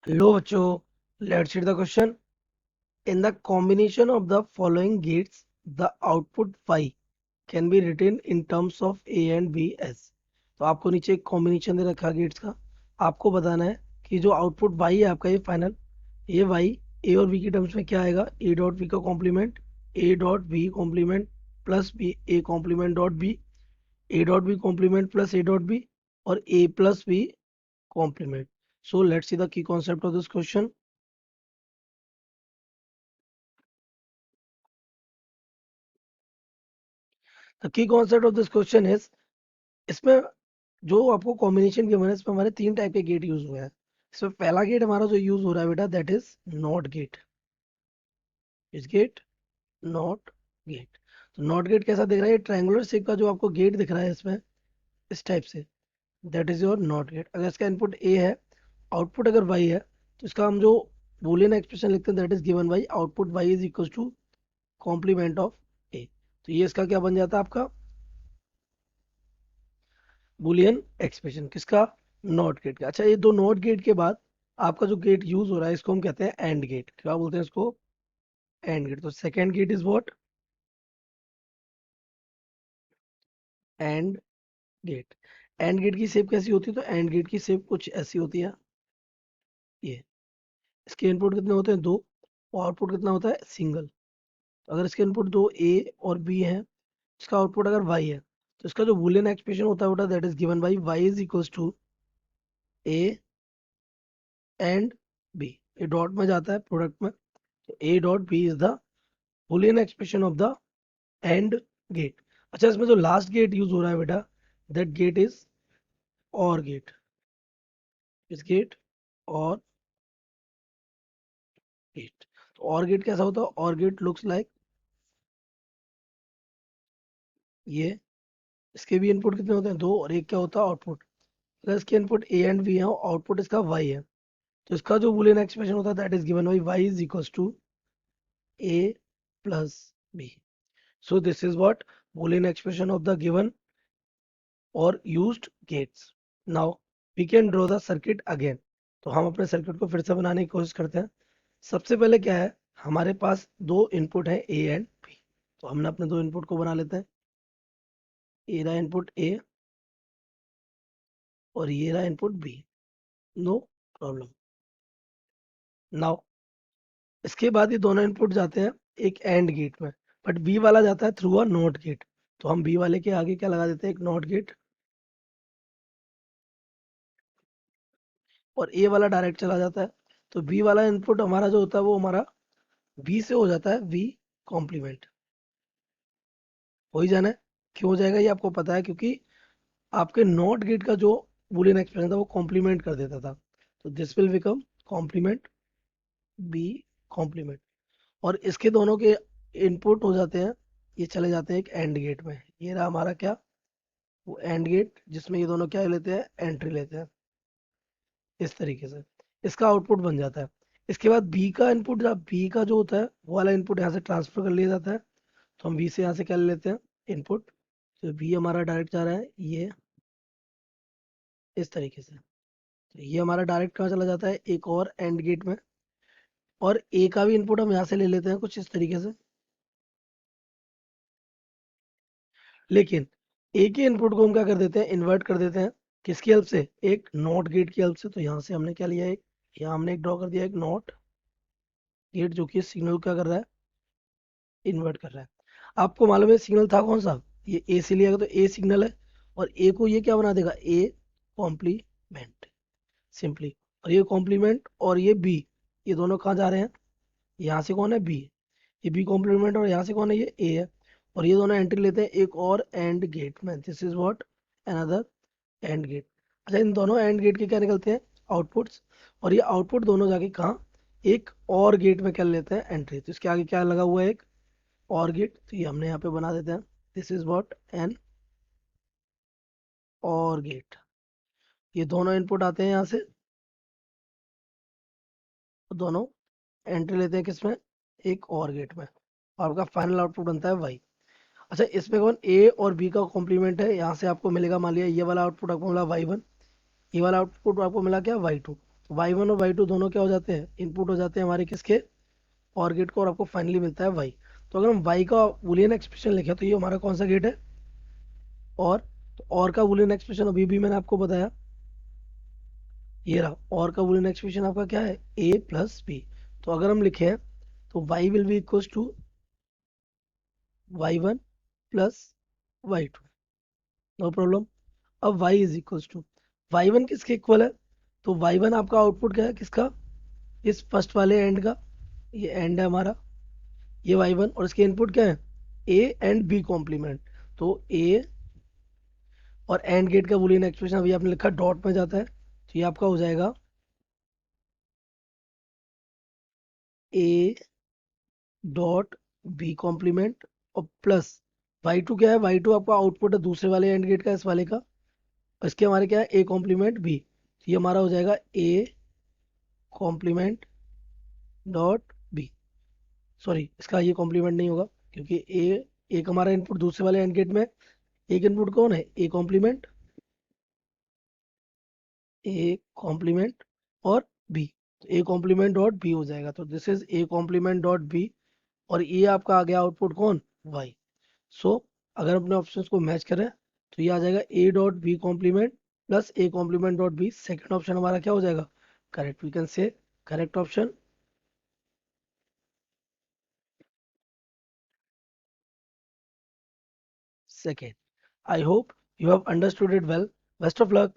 Hello बच्चों, let's read the question. In the combination of the following gates, the output y can be written in terms of a and b as. तो आपको नीचे एक combination दे रखा है gets का. आपको बताना है कि जो आउटपुट y है आपका, ये फाइनल, ये y a और b की टर्म्स में क्या आएगा. a डॉट b का complement, a dot b complement plus b a complement dot b, a dot b complement plus a dot b, और a plus b complement. So let's see the key concept of this question. The key concept of this question is, इसमें जो आपको combination given है, इसमें हमारे तीन type के gate use हुए हैं. इसमें पहला गेट हमारा जो यूज हो रहा है बेटा, दैट इज नॉट गेट. इस गेट, नॉट गेट. तो नॉट गेट कैसा दिख रहा है, ये ट्रायंगुलर शेप का जो आपको गेट दिख रहा है इसमें, इस टाइप से, that is your not gate. अगर इसका इनपुट ए है, आउटपुट अगर वाई है, तो इसका हम जो बूलियन एक्सप्रेशन लिखते हैं, that is given by output Y is equal to complement of A. तो ये इसका क्या बन जाता है आपका बुलियन एक्सप्रेशन, किसका, नॉट गेट का. अच्छा, ये दो नॉट गेट के बाद आपका जो गेट यूज हो रहा है, इसको हम कहते हैं एंड गेट. क्या बोलते हैं इसको, एंड गेट. तो second gate is what, and gate. And gate की शेप कैसी होती है, तो एंड गेट की शेप कुछ ऐसी होती है. ये, इसके इनपुट कितने होते हैं, दो, और आउटपुट कितना होता है, सिंगल. तो अगर इसके इनपुट दो ए और बी है, इसका आउटपुट अगर वाई है, तो इसका जो बुलियन एक्सप्रेशन होता है बेटा, that is given by Y is equals to A and B. ये डॉट में जाता है प्रोडक्ट में. A dot B is the Boolean expression of the and gate. अच्छा, इसमें जो लास्ट गेट यूज हो रहा है बेटा, दैट गेट इज और गेट. इस गेट और गेट. तो और गेट कैसा होता है, और गेट लुक्स लाइक ये. इसके भी इनपुट कितने होते हैं, दो, और एक क्या होता है, आउटपुट. अगर इसके इनपुट ए एंड बी है, आउटपुट इसका वाई है, तो इसका जो बुलियन एक्सप्रेशन होता है, that is given by Y is equals to A plus B. So this is what Boolean expression of the given OR used gates. Now we can draw the circuit again. तो हम अपने circuit को फिर से बनाने की कोशिश करते हैं. सबसे पहले क्या है, हमारे पास दो इनपुट है ए एंड बी. तो हमने अपने दो इनपुट को बना लेते हैं. ये रहा इनपुट ए और ये रहा input B. No problem. Now इसके बाद ये दोनों इनपुट जाते हैं एक एंड गेट में, बट बी वाला जाता है थ्रू अ नॉट गेट. तो हम बी वाले के आगे क्या लगा देते हैं, एक नॉट गेट. और ए वाला डायरेक्ट चला जाता है. तो बी वाला इनपुट हमारा जो होता है, वो हमारा वी से हो जाता है वी कॉम्प्लीमेंट. हो ही जाना है. क्यों हो जाएगा ये आपको पता है, क्योंकि आपके नॉट गेट का जो बूलियन एक्सप्रेशन था, वो कॉम्प्लीमेंट कर देता था. तो this will become complement B complement. और इसके दोनों के इनपुट हो जाते हैं, ये चले जाते हैं एक एंड गेट में. ये रहा हमारा क्या, वो एंड गेट, जिसमें ये दोनों क्या लेते हैं, एंट्री लेते हैं. इस तरीके से इसका आउटपुट बन जाता है. इसके बाद बी का इनपुट, जब बी का जो होता है वो वाला इनपुट यहाँ से ट्रांसफर कर लिया जाता है. तो हम बी से यहाँ से क्या ले लेते हैं, इनपुट. तो बी हमारा डायरेक्ट जा रहा है ये, इस तरीके से. तो ये हमारा डायरेक्ट कहाँ चला जाता है, एक और एंड गेट में. और ए का भी इनपुट हम यहाँ से ले लेते हैं कुछ इस तरीके से. लेकिन ए के इनपुट को हम क्या कर देते हैं, इन्वर्ट कर देते हैं. किसकी हेल्प से, एक नॉट गेट की हेल्प से. तो यहाँ से हमने क्या लिया, एक यहाँ हमने एक ड्रॉ कर दिया, एक नॉट गेट, जो कि सिग्नल क्या कर रहा है, इन्वर्ट कर रहा है. आपको मालूम है सिग्नल था कौन सा, ये ए से लिया गया, तो ए सिग्नल है. और ए को ये क्या बना देगा, ए कॉम्प्लीमेंट, सिंपली. और ये कॉम्प्लीमेंट और ये बी, ये दोनों कहाँ जा रहे हैं, यहाँ से कौन है, बी. ये बी कॉम्प्लीमेंट, और यहाँ से कौन है, ये ए है. और ये दोनों एंट्री लेते हैं एक और एंड गेट में. This is what, another and gate. अच्छा, इन दोनों एंड गेट के क्या निकलते हैं, आउटपुट्स. और ये आउटपुट दोनों जाके कहाँ, एक और गेट में क्या लेते हैं, एंट्री. तो इसके आगे क्या लगा हुआ है, एक और गेट. तो ये हमने यहाँ पे बना देते हैं. दिस इज व्हाट, एन और गेट. ये दोनों इनपुट आते हैं यहाँ से, तो दोनों एंट्री लेते हैं किसमें, एक और गेट में. और आपका फाइनल आउटपुट बनता है वाई. अच्छा, इसमें कौन, ए और बी का कॉम्प्लीमेंट है. यहाँ से आपको मिलेगा, मान लिया ये वाला आउटपुट आपको मिला वाई वन, ये वाला आउटपुट आपको मिला क्या, वाई टू. y1 और y2 दोनों क्या हो जाते हैं, इनपुट हो जाते हैं हमारे किसके, और गेट को, और आपको फाइनली मिलता है y। तो अगर हम y का बूलियन एक्सप्रेशन लिखें तो ये हमारा कौन सा गेट है, और। तो और का बूलियन एक्सप्रेशन अभी भी मैंने आपको बताया, ये रहा, और का बूलियन एक्सप्रेशन आपका क्या है, a प्लस बी। तो अगर हम लिखें तो y will be equals to y1 plus y2, no problem. अब y is equals to, y1 किसके इक्वल है, तो y1 आपका आउटपुट क्या है किसका, इस फर्स्ट वाले एंड का, ये एंड है हमारा, ये y1, और इसके इनपुट क्या है, a एंड b कॉम्प्लीमेंट। तो a और एंड गेट का बूलियन एक्सप्रेशन अभी आपने लिखा डॉट में जाता है, तो ये आपका हो जाएगा a डॉट बी कॉम्प्लीमेंट, और प्लस y2 क्या है, y2 आपका आउटपुट है दूसरे वाले एंड गेट का, इस वाले का, और इसके हमारे क्या है a कॉम्प्लीमेंट b। तो ये हमारा हो जाएगा a complement dot B, sorry इसका ये कॉम्प्लीमेंट नहीं होगा, क्योंकि ए, एक हमारा इनपुट दूसरे वाले एंड गेट में, एक इनपुट कौन है, ए कॉम्प्लीमेंट, ए कॉम्प्लीमेंट और बी, तो ए कॉम्प्लीमेंट डॉट बी हो जाएगा, तो this is A complement dot B, और ये आपका आ गया आउटपुट कौन, वाई। सो अगर अपने ऑप्शंस को मैच करें तो ये आ जाएगा A dot B complement plus A complement dot B, second option हमारा क्या हो जाएगा, correct, we can say correct option second. I hope you have understood it well. Best of luck.